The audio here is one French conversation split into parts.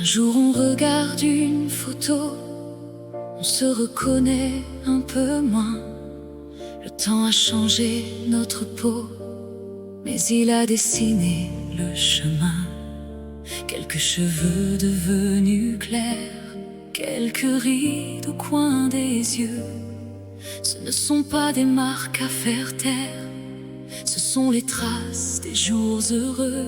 Un jour on regarde une photo, on se reconnaît un peu moins. Le temps a changé notre peau, mais il a dessiné le chemin. Quelques cheveux devenus clairs, quelques rides au coin des yeux. Ce ne sont pas des marques à faire taire, ce sont les traces des jours heureux.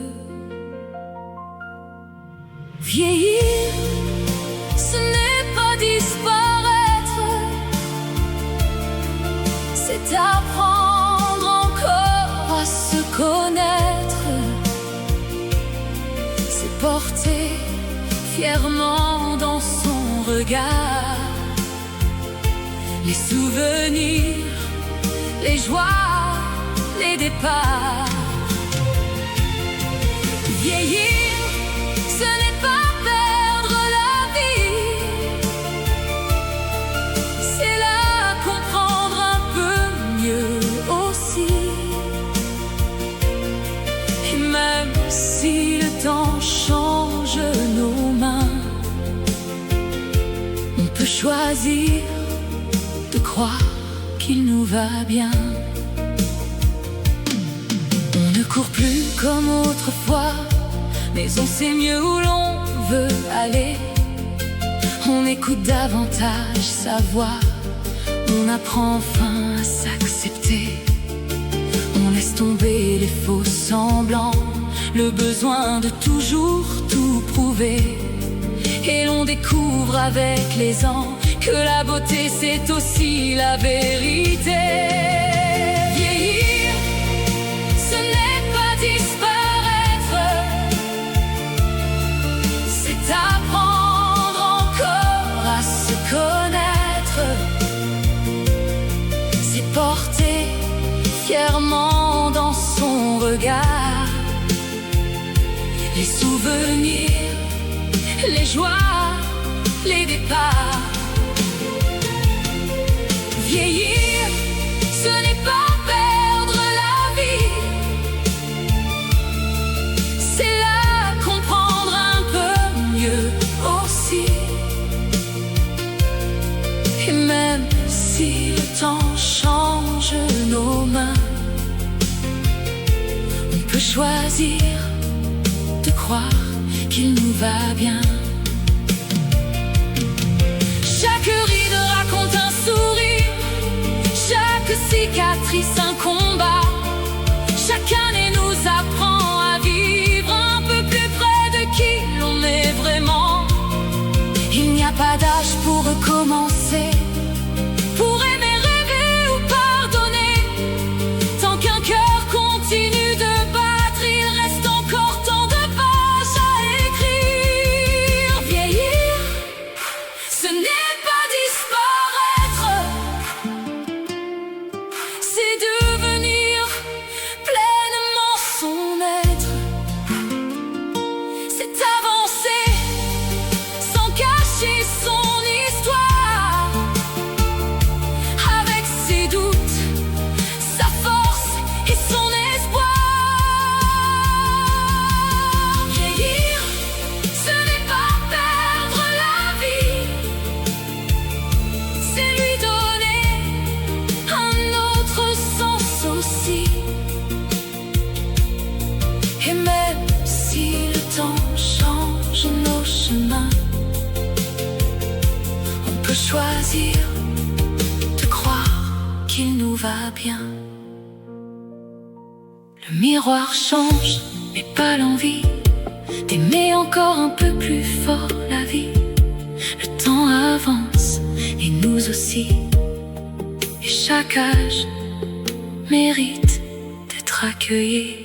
Vieillir, ce n'est pas disparaître, c'est apprendre encore à se connaître. C'est porter fièrement dans son regard les souvenirs, les joies, les départs. Vieillir, ce n'est pas perdre la vie, c'est la comprendre un peu mieux aussi. Et même si le temps change nos mains, on peut choisir de croire qu'il nous va bien. On ne court plus comme autrefois, mais on sait mieux où l'on veut aller. On écoute davantage sa voix, on apprend enfin à s'accepter. On laisse tomber les faux semblants, le besoin de toujours tout prouver. Et l'on découvre avec les ans que la beauté c'est aussi la vérité. Vieillir, ce n'est pas disparaître, c'est apprendre encore à se connaître. C'est porter fièrement dans son regard les souvenirs, les joies, les départs. Vieillir, ce n'est pas perdre la vie, c'est la comprendre un peu mieux aussi. Et même si le temps change nos mains, on peut choisir de croire qu'il nous va bien. Chaque ride raconte un sourire, chaque cicatrice un combat. Chaque année nous apprend à vivre un peu plus près de qui l'on est vraiment. Il n'y a pas d'âge pour recommencer, pour aimer, rêver ou pardonner. Tant qu'un cœur continue de battre, il reste encore tant de pages à écrire. Vieillir, ce n'est pas disparaître, c'est devenir pleinement son être. C'est avancer sans cacher son histoire, avec ses doutes, sa force et son espoir. Vieillir, ce n'est pas perdre la vie, c'est lui donner un autre sens aussi. Et même si le temps change nos chemins, on peut choisir de croire qu'il nous va bien. Le miroir change, mais pas l'envie d'aimer encore un peu plus fort la vie. Le temps avance, et nous aussi. Et chaque âge mérite d'être accueilli.